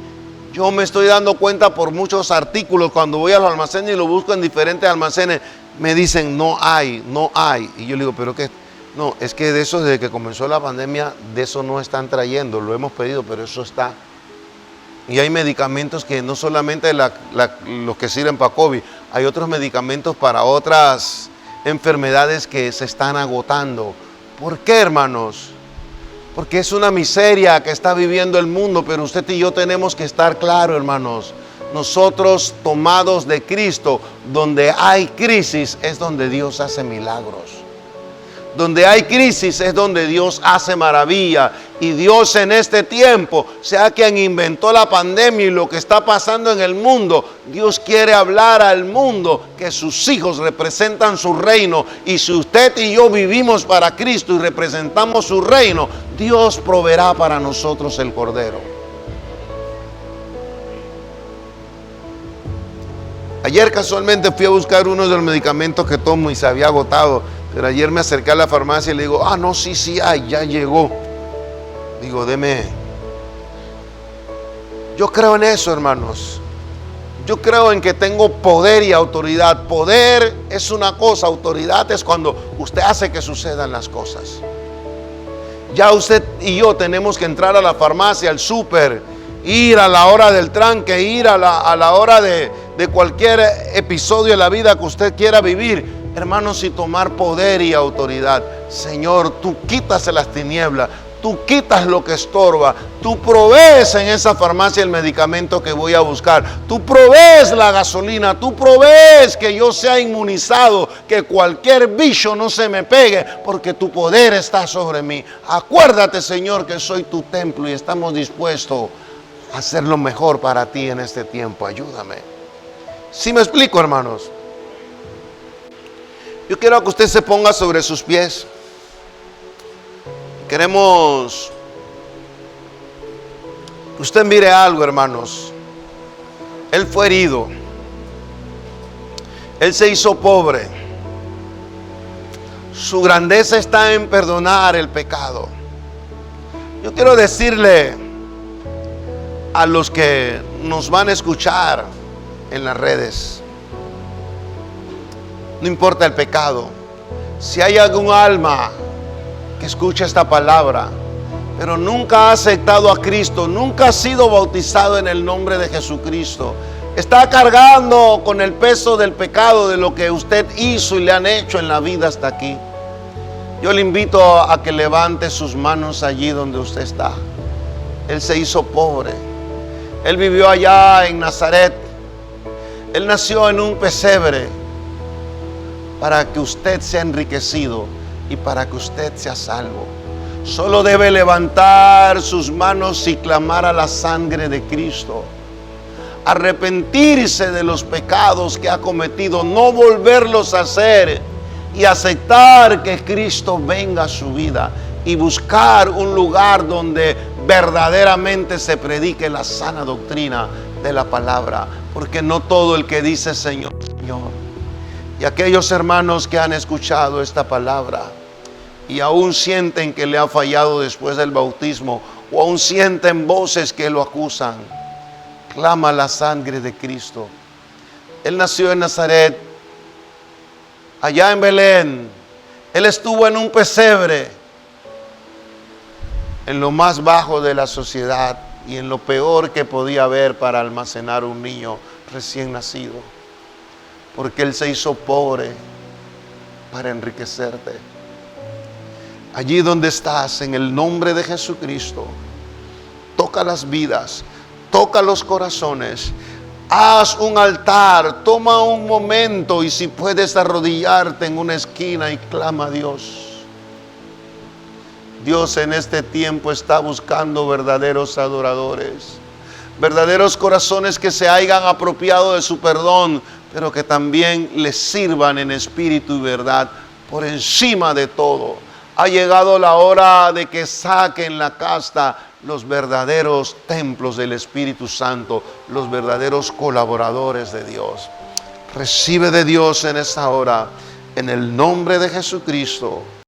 yo me estoy dando cuenta por muchos artículos, cuando voy a los almacenes y lo busco en diferentes almacenes, me dicen no hay. Y yo le digo, ¿pero qué? No, es que de eso, desde que comenzó la pandemia, de eso no están trayendo. Lo hemos pedido, pero eso está. Y hay medicamentos que no solamente los que sirven para COVID, hay otros medicamentos para otras enfermedades que se están agotando. ¿Por qué, hermanos? Porque es una miseria que está viviendo el mundo, pero usted y yo tenemos que estar claros, hermanos. Nosotros, tomados de Cristo, donde hay crisis es donde Dios hace milagros. Donde hay crisis es donde Dios hace maravilla. Y Dios en este tiempo, sea quien inventó la pandemia y lo que está pasando en el mundo, Dios quiere hablar al mundo que sus hijos representan su reino. Y si usted y yo vivimos para Cristo y representamos su reino, Dios proveerá para nosotros el Cordero. Ayer casualmente fui a buscar uno de los medicamentos que tomo y se había agotado. Pero ayer me acerqué a la farmacia y le digo, no, sí, ya llegó. Digo, deme. Yo creo en eso, hermanos. Yo creo en que tengo poder y autoridad. Poder es una cosa, autoridad es cuando usted hace que sucedan las cosas. Ya usted y yo tenemos que entrar a la farmacia, al súper, ir a la hora del tranque, ir a la hora de cualquier episodio de la vida que usted quiera vivir. Hermanos, y tomar poder y autoridad. Señor, tú quitas las tinieblas, tú quitas lo que estorba, tú provees en esa farmacia el medicamento que voy a buscar, tú provees la gasolina, tú provees que yo sea inmunizado, que cualquier bicho no se me pegue, porque tu poder está sobre mí. Acuérdate, Señor, que soy tu templo y estamos dispuestos a hacer lo mejor para ti en este tiempo. Ayúdame. ¿Sí me explico, hermanos? Yo quiero que usted se ponga sobre sus pies. Queremos que usted mire algo, hermanos. Él fue herido. Él se hizo pobre. Su grandeza está en perdonar el pecado. Yo quiero decirle a los que nos van a escuchar en las redes, no importa el pecado. Si hay algún alma que escucha esta palabra, pero nunca ha aceptado a Cristo, nunca ha sido bautizado en el nombre de Jesucristo, está cargando con el peso del pecado, de lo que usted hizo y le han hecho en la vida hasta aquí, yo le invito a que levante sus manos allí donde usted está. Él se hizo pobre. Él vivió allá en Nazaret. Él nació en un pesebre para que usted sea enriquecido y para que usted sea salvo. Solo debe levantar sus manos y clamar a la sangre de Cristo. Arrepentirse de los pecados que ha cometido, no volverlos a hacer, y aceptar que Cristo venga a su vida y buscar un lugar donde verdaderamente se predique la sana doctrina de la palabra, porque no todo el que dice Señor, Señor. Y aquellos hermanos que han escuchado esta palabra y aún sienten que le ha fallado después del bautismo, o aún sienten voces que lo acusan, clama la sangre de Cristo. Él nació en Nazaret, allá en Belén. Él estuvo en un pesebre, en lo más bajo de la sociedad y en lo peor que podía haber para almacenar un niño recién nacido, porque Él se hizo pobre para enriquecerte. Allí donde estás, en el nombre de Jesucristo, toca las vidas, toca los corazones. Haz un altar, toma un momento y si puedes arrodillarte en una esquina y clama a Dios. Dios en este tiempo está buscando verdaderos adoradores, verdaderos corazones que se hayan apropiado de su perdón, pero que también les sirvan en espíritu y verdad. Por encima de todo, ha llegado la hora de que saquen la casta los verdaderos templos del Espíritu Santo, los verdaderos colaboradores de Dios. Recibe de Dios en esta hora, en el nombre de Jesucristo.